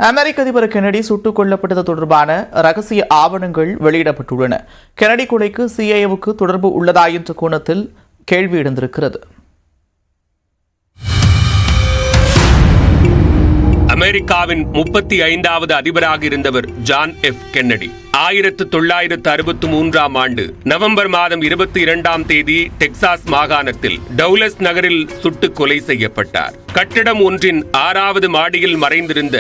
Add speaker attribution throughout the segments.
Speaker 1: அமெரிக்க அதிபர் கென்னடி சுட்டுக் கொல்லப்பட்டது தொடர்பான ரகசிய ஆவணங்கள் வெளியிடப்பட்டுள்ளன. கென்னடி கொலைக்கு சிஐஏவுக்கு தொடர்பு உள்ளதா என்ற கோணத்தில் கேள்வி எழுந்திருக்கிறது.
Speaker 2: அமெரிக்காவின் 35வது அதிபராக இருந்தவர் ஜான் எஃப் கென்னடி 1963ஆம் ஆண்டு நவம்பர் மாதம் 22ஆம் தேதி டெக்சாஸ் மாகாணத்தில் டவுலஸ் நகரில் சுட்டுக் கொலை செய்யப்பட்டார். கட்டிடம் ஒன்றின் 6வது மாடியில் மறைந்திருந்த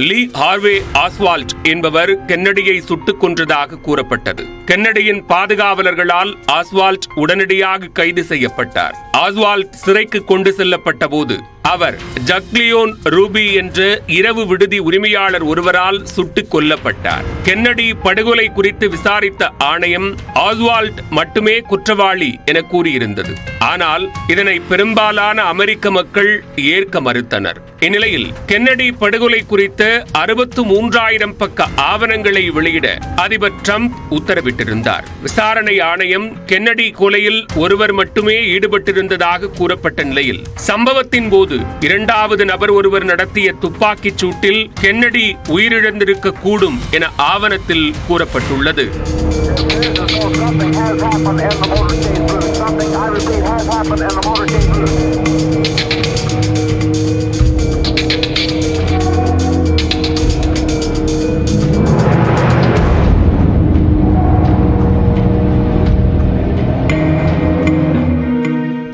Speaker 2: லீ ஹார்வே ஆஸ்வால்ட் என்பவர் கென்னடியை சுட்டுக் கொன்றதாக கூறப்பட்டது. கென்னடியின் பாதுகாவலர்களால் ஆஸ்வால்ட் உடனடியாக கைது செய்யப்பட்டார். ஆஸ்வால்ட் சிறைக்கு கொண்டு செல்லப்பட்ட போது அவர் ஜக்லியோன் ரூபி என்ற இரவு விடுதி உரிமையாளர் ஒருவரால் சுட்டுக் கொல்லப்பட்டார். கென்னடி படுகொலை குறித்து விசாரித்த ஆணையம் ஆஸ்வால்ட் மட்டுமே குற்றவாளி என கூறியிருந்தது. ஆனால் இதனை பெரும்பாலான அமெரிக்க மக்கள் ஏற்க மறுத்தனர். இந்நிலையில் கென்னடி படுகொலை குறித்த 63,000 பக்க ஆவணங்களை வெளியிட அதிபர் டிரம்ப் உத்தரவிட்டிருந்தார். விசாரணை ஆணையம் கென்னடி கொலையில் ஒருவர் மட்டுமே ஈடுபட்டிருந்ததாக கூறப்பட்ட நிலையில் சம்பவத்தின் போது 2வது நபர் ஒருவர் நடத்திய துப்பாக்கிச் சூட்டில் கென்னடி உயிரிழந்திருக்க கூடும் என ஆவணத்தில் கூறப்பட்டுள்ளது.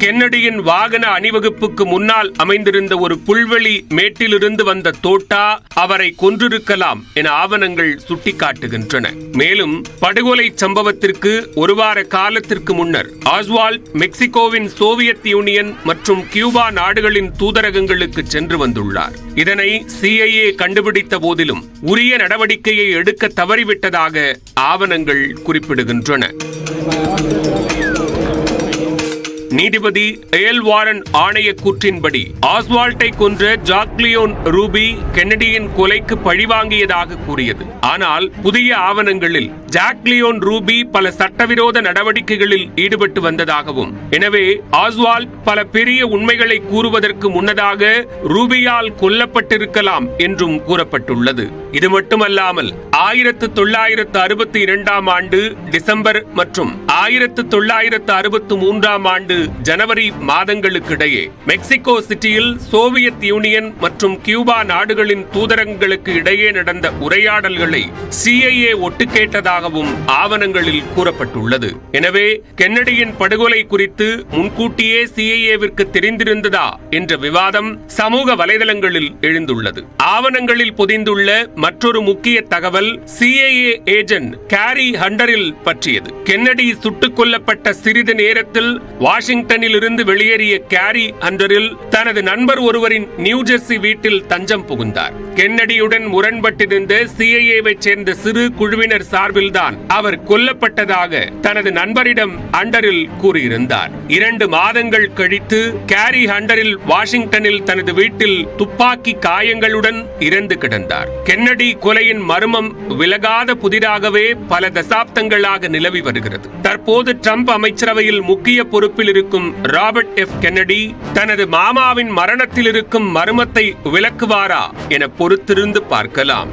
Speaker 2: கென்னடியின் வாகன அணிவகுப்புக்கு முன்னால் அமைந்திருந்த ஒரு புல்வெளி மேட்டிலிருந்து வந்த தோட்டா அவரை கொன்றிருக்கலாம் என ஆவணங்கள் சுட்டிக்காட்டுகின்றன. மேலும் படுகொலை சம்பவத்திற்கு ஒரு வார காலத்திற்கு முன்னர் ஆஸ்வால்ட் மெக்சிகோவின் சோவியத் யூனியன் மற்றும் கியூபா நாடுகளின் தூதரகங்களுக்கு சென்று வந்துள்ளார். இதனை சிஐஏ கண்டுபிடித்த போதிலும் உரிய நடவடிக்கையை எடுக்க தவறிவிட்டதாக ஆவணங்கள் குறிப்பிடுகின்றன. நீதிபதி ஏல் வாரன் ஆணைய கூற்றின்படி ஆஸ்வால்ட்டை கொன்ற ஜாக்லியோன் ரூபி கென்னடியின் கொலைக்கு பழிவாங்கியதாக கூறியது. ஆனால் புதிய ஆவணங்களில் ஜாக்லியோன் ரூபி பல சட்டவிரோத நடவடிக்கைகளில் ஈடுபட்டு வந்ததாகவும், எனவே ஆஸ்வால்ட் பல பெரிய உண்மைகளை கூறுவதற்கு முன்னதாக ரூபியால் கொல்லப்பட்டிருக்கலாம் என்றும் கூறப்பட்டுள்ளது. இது மட்டுமல்லாமல் 1962ஆம் ஆண்டு டிசம்பர் மற்றும் 1963ஆம் ஆண்டு ஜனவரி மாதங்களுக்கிடையே மெக்சிகோ சிட்டியில் சோவியத் யூனியன் மற்றும் கியூபா நாடுகளின் தூதரகங்களுக்கு இடையே நடந்த உரையாடல்களை சிஐஏ ஒட்டுக்கேட்டதாகவும் ஆவணங்களில் கூறப்பட்டுள்ளது. எனவே கென்னடியின் படுகொலை குறித்து முன்கூட்டியே சிஐஏவிற்கு தெரிந்திருந்ததா என்ற விவாதம் சமூக வலைதளங்களில் எழுந்துள்ளது. ஆவணங்களில் பொதிந்துள்ள மற்றொரு முக்கிய தகவல் சிஐஏ ஏஜென்ட் கேரி ஹண்டரில் பற்றியது. கென்னடி சுட்டுக் கொல்லப்பட்ட சிறிது நேரத்தில் வாஷிங்டனில் இருந்து வெளியேறிய கேரி ஹண்டரில் தனது நண்பர் ஒருவரின் நியூஜெர்சி வீட்டில் தஞ்சம் புகுந்தார். கென்னடியுடன் முரண்பட்டிருந்த சிஐஏவை சேர்ந்த சிறு குழுவினர் சார்பில்தான் அவர் கொல்லப்பட்டதாக தனது நண்பரிடம் ஹண்டரில் கூறியிருந்தார். 2 மாதங்கள் கழித்து கேரி ஹண்டரில் வாஷிங்டனில் தனது வீட்டில் துப்பாக்கி காயங்களுடன் இறந்து கிடந்தார். கென்னடி கொலையின் மர்மம் விலகாத புதிராகவே பல தசாப்தங்களாக நிலவி வருகிறது. தற்போது ட்ரம்ப் அமைச்சரவையில் முக்கிய பொறுப்பில் இருக்கும் ராபர்ட் எஃப் கென்னடி தனது மாமாவின் மரணத்தில் இருக்கும் மர்மத்தை விளக்குவாரா என பொறுத்திருந்து பார்க்கலாம்.